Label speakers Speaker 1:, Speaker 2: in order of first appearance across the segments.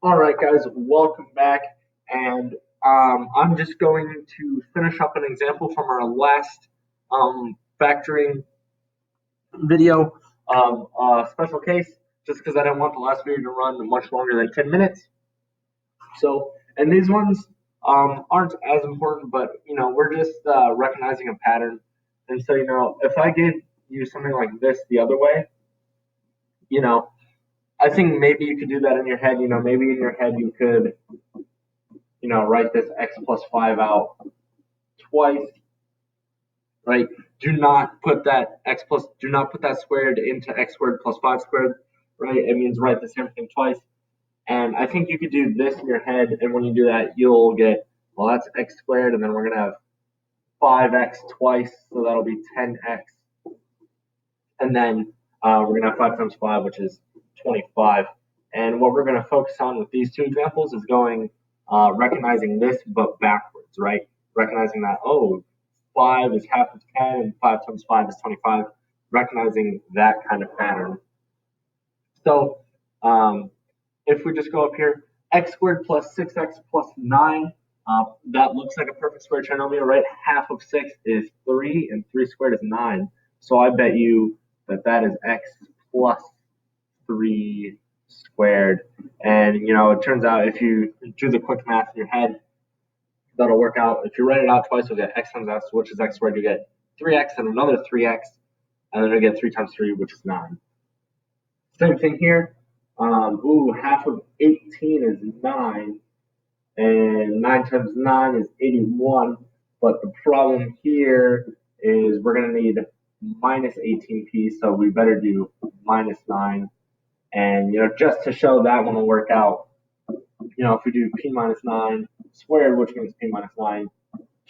Speaker 1: All right, guys, welcome back. And I'm just going to finish up an example from our last factoring video of a special case, just because I didn't want the last video to run much longer than 10 minutes. So, and these ones aren't as important, but we're just recognizing a pattern. And so, if I gave you something like this the other way, you know, I think maybe you could do that in your head. Maybe in your head you could write this x plus 5 out twice, right? Do not put that squared into x squared plus 5 squared, right? It means write the same thing twice. And I think you could do this in your head, and when you do that, you'll get, well, that's x squared, and then we're going to have 5x twice, so that'll be 10x. And then we're going to have 5 times 5, which is 25. And what we're going to focus on with these two examples is recognizing this, but backwards, right? Recognizing that, 5 is half of 10, and 5 times 5 is 25. Recognizing that kind of pattern. So if we just go up here, x squared plus 6x plus 9, that looks like a perfect square trinomial, right? Half of 6 is 3, and 3 squared is 9. So I bet you that is x plus 3 squared. And, it turns out if you do the quick math in your head, that'll work out. If you write it out twice, you'll get x times x, which is x squared. You get 3x and another 3x, and then you get 3 times 3, which is 9. Same thing here. Half of 18 is 9, and 9 times 9 is 81. But the problem here is we're going to need minus 18p, so we better do minus 9. And, just to show that one will work out, if we do p minus 9 squared, which means p minus 9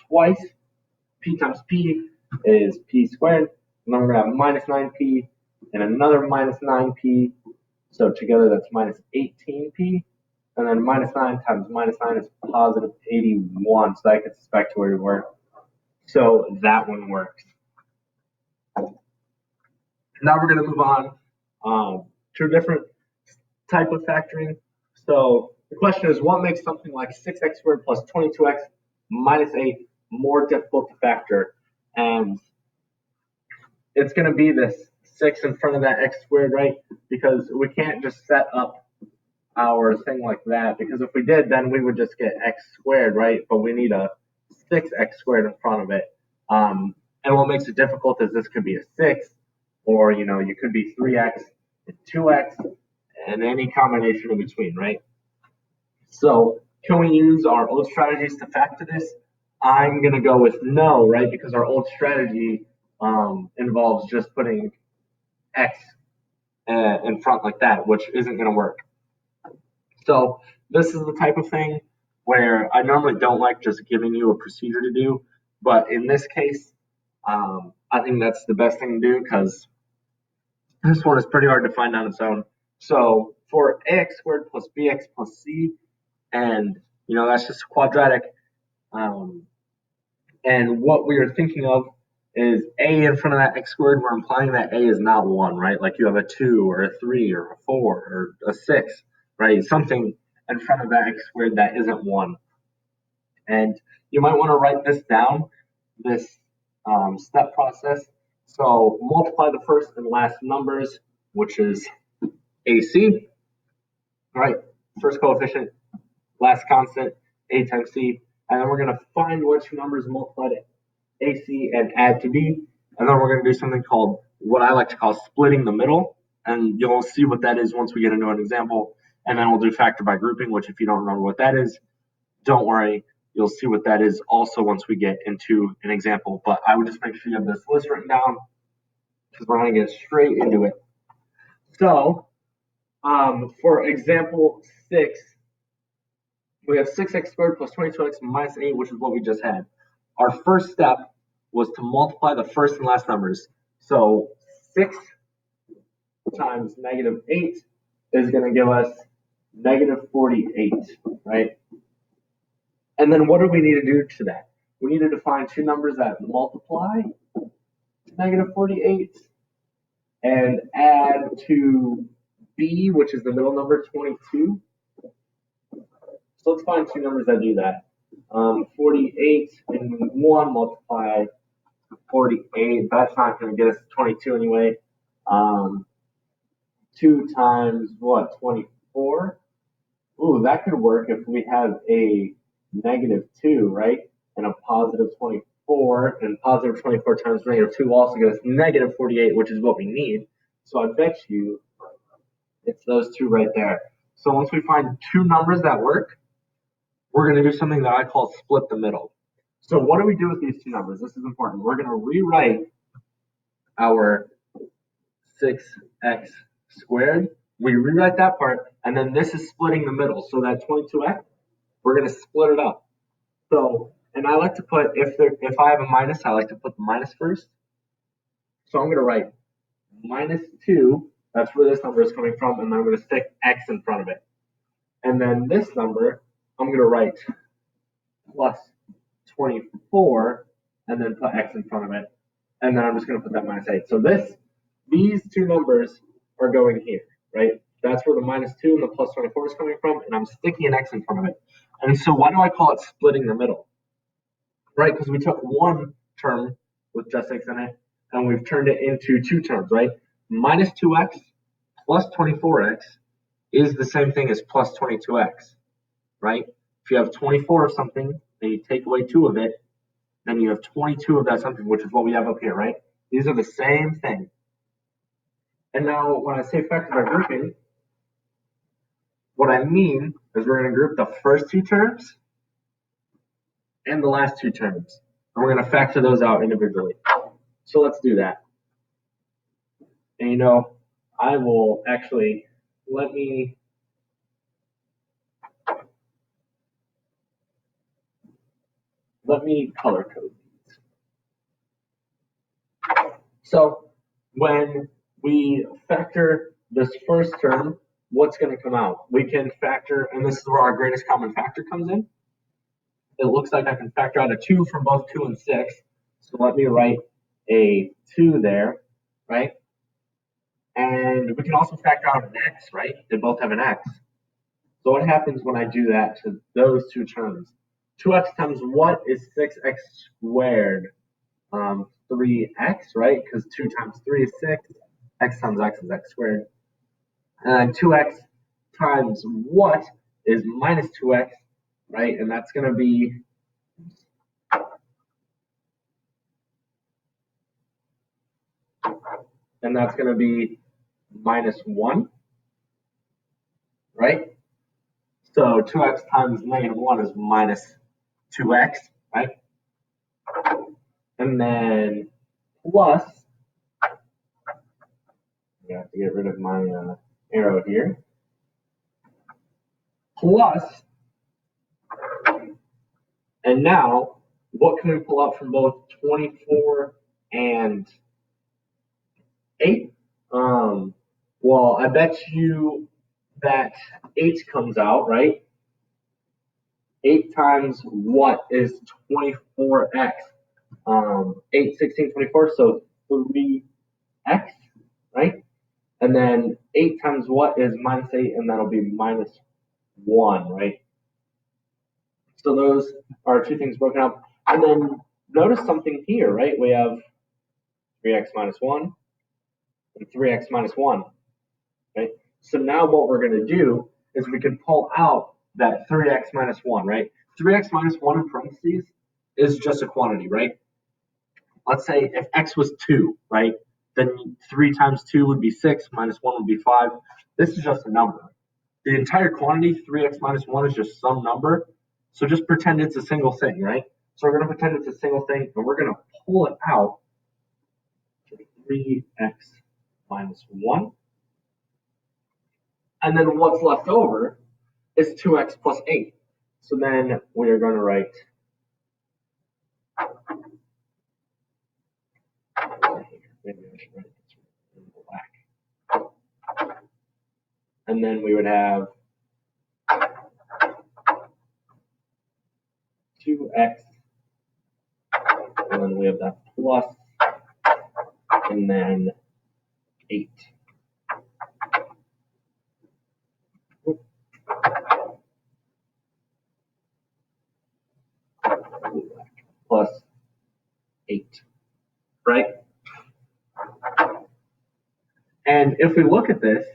Speaker 1: twice, p times p is p squared, and then we're going to have minus 9p and another minus 9p, so together that's minus 18p, and then minus 9 times minus 9 is positive 81, so that gets us back to where we were. So that one works. Now we're going to move on to a different type of factoring. So the question is, what makes something like 6x squared plus 22x minus 8 more difficult to factor? And it's going to be this 6 in front of that x squared, right? Because we can't just set up our thing like that, because if we did, then we would just get x squared, right? But we need a 6x squared in front of it. And what makes it difficult is this could be a 6, or, you could be 3x and 2x, and any combination in between, right? So can we use our old strategies to factor this? I'm going to go with no, right? Because our old strategy involves just putting x in front like that, which isn't going to work. So this is the type of thing where I normally don't like just giving you a procedure to do, but in this case, I think that's the best thing to do because this one is pretty hard to find on its own. So for ax squared plus bx plus c, and that's just quadratic. And what we are thinking of is a in front of that x squared. We're implying that a is not 1, right? Like you have a 2 or a 3 or a 4 or a 6, right? Something in front of that x squared that isn't 1. And you might want to write this down, this step process. So multiply the first and last numbers, which is AC, right? First coefficient, last constant, A times C. And then we're going to find which numbers multiply to AC and add to B. And then we're going to do something called what I like to call splitting the middle. And you'll see what that is once we get into an example. And then we'll do factor by grouping, which if you don't remember what that is, don't worry. You'll see what that is also once we get into an example. But I would just make sure you have this list written down because we're going to get straight into it. So for example 6, we have 6x squared plus 22x minus 8, which is what we just had. Our first step was to multiply the first and last numbers. So 6 times negative 8 is going to give us negative 48, right? And then what do we need to do to that? We need to define two numbers that multiply to negative 48 and add to b, which is the middle number, 22. So let's find two numbers that do that. 48 and 1 multiply 48. That's not going to get us 22 anyway. 2 times what? 24? Ooh, that could work if we have a -2, right? And a positive 24. And positive 24 times -2 will also get us -48, which is what we need. So I bet you it's those two right there. So once we find two numbers that work, we're going to do something that I call split the middle. So what do we do with these two numbers? This is important. We're going to rewrite our 6x squared. We rewrite that part, and then this is splitting the middle. So that 22x, we're going to split it up. So, and I like to put, if I have a minus, I like to put the minus first. So I'm going to write -2, that's where this number is coming from, and then I'm going to stick x in front of it. And then this number, I'm going to write plus 24, and then put x in front of it. And then I'm just going to put that -8. So these two numbers are going here, right? That's where the -2 and the plus 24 is coming from, and I'm sticking an x in front of it. And so why do I call it splitting the middle? Right, because we took one term with just x in it, and we've turned it into two terms, right? -2x plus 24x is the same thing as plus 22x, right? If you have 24 of something and you take away 2 of it, then you have 22 of that something, which is what we have up here, right? These are the same thing. And now when I say factor by grouping, what I mean is we're going to group the first two terms and the last two terms. And we're going to factor those out individually. So let's do that. And you know, I will actually, let me color code these. So when we factor this first term, what's going to come out? We can factor, and this is where our greatest common factor comes in. It looks like I can factor out a 2 from both 2 and 6. So let me write a 2 there, right? And we can also factor out an x, right? They both have an x. So what happens when I do that to those two terms? 2x times what is 6x squared? 3x, right? Because 2 times 3 is 6. X times x is x squared. And 2x times what is -2x, right? And that's going to be -1, right? So 2x times -1 is -2x, right? And then plus, I have to get rid of my arrow here, plus, and now what can we pull out from both 24 and 8? Well, I bet you that 8 comes out, right? 8 times what is 24x? 8, 16, 24, so 3x, right? And then 8 times what is -8, and that'll be -1, right? So those are two things broken up. And then notice something here, right? We have 3x minus 1 and 3x minus 1, right? So now what we're going to do is we can pull out that 3x minus 1, right? 3x minus 1 in parentheses is just a quantity, right? Let's say if x was 2, right? Then 3 times 2 would be 6, minus 1 would be 5. This is just a number. The entire quantity, 3x minus 1, is just some number. So just pretend it's a single thing, right? So we're going to pretend it's a single thing, and we're going to pull it out to 3x minus 1. And then what's left over is 2x plus 8. So then we are going to write maybe I should write this in black. And then we would have 2x, and then we have that plus, and then 8. if we look at this,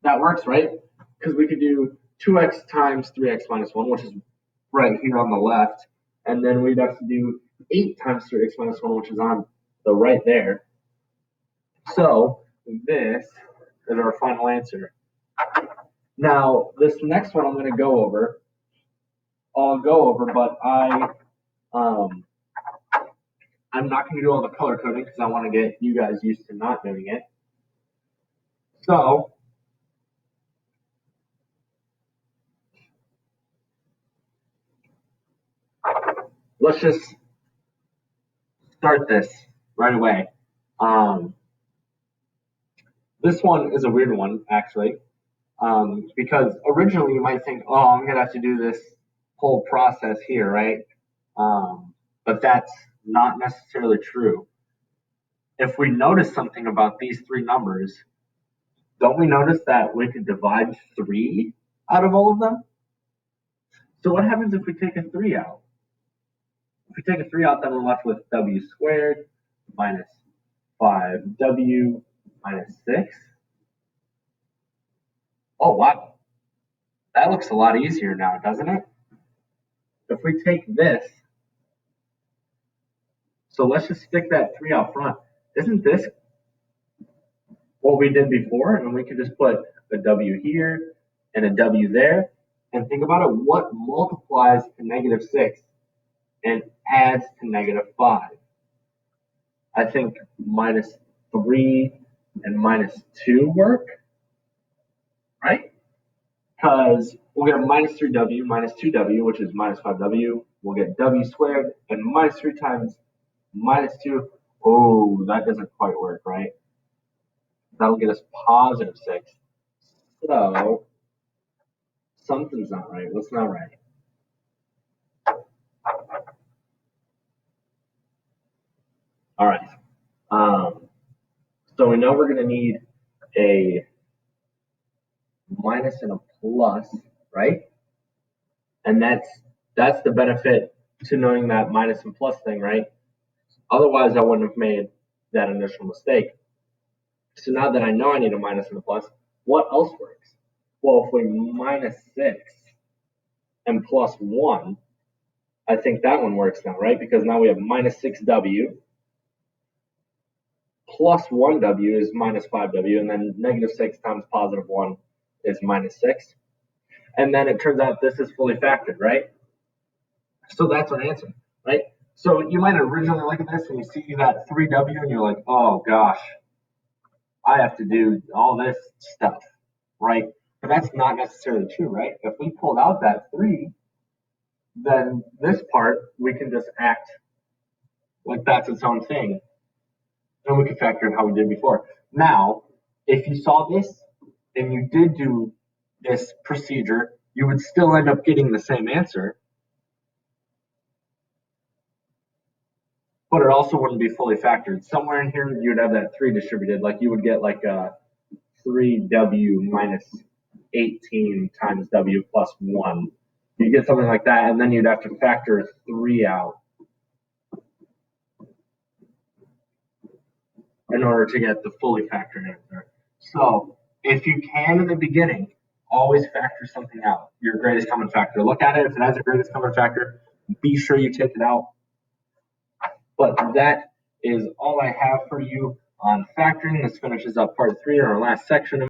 Speaker 1: that works, right? Because we could do 2x times 3x minus 1, which is right here on the left. And then we'd have to do 8 times 3x minus 1, which is on the right there. So this is our final answer. Now, this next one I'm going to go over. I'll go over, but I'm not going to do all the color coding because I want to get you guys used to not doing it. So let's just start this right away. This one is a weird one, actually, because originally you might think, oh, I'm going to have to do this whole process here, right? But that's not necessarily true. If we notice something about these three numbers, don't we notice that we could divide 3 out of all of them? So what happens if we take a 3 out? If we take a 3 out, then we're left with w squared minus 5w minus 6. Oh, wow. That looks a lot easier now, doesn't it? If we take this, so let's just stick that 3 out front. Isn't this what we did before? And we could just put a w here and a w there. And think about it, what multiplies to negative 6 and adds to negative 5? I think minus 3 and minus 2 work, right? Because we'll get minus 3w minus 2w, which is minus 5w. We'll get w squared, and minus 3 times minus 2. Oh, that doesn't quite work, right? That'll get us positive 6. So something's not right. What's not right? All right. So we know we're going to need a minus and a plus, right? And that's the benefit to knowing that minus and plus thing, right? Otherwise, I wouldn't have made that initial mistake. So now that I know I need a minus and a plus, what else works? Well, if we minus 6 and plus 1, I think that one works now, right? Because now we have minus 6w plus 1w is minus 5w, and then negative 6 times positive 1 is minus 6. And then it turns out this is fully factored, right? So that's our answer, right? So you might originally look at this and you see that 3w and you're like, oh gosh, I have to do all this stuff, right? But that's not necessarily true, right? If we pulled out that 3, then this part, we can just act like that's its own thing. And we can factor in how we did before. Now, if you saw this and you did do this procedure, you would still end up getting the same answer. But it also wouldn't be fully factored. Somewhere in here, you'd have that 3 distributed. Like you would get like a 3w minus 18 times w plus 1. You get something like that, and then you'd have to factor 3 out in order to get the fully factored answer. So if you can in the beginning, always factor something out. Your greatest common factor. Look at it. If it has a greatest common factor, be sure you take it out. But that is all I have for you on factoring. This finishes up part 3 in our last section.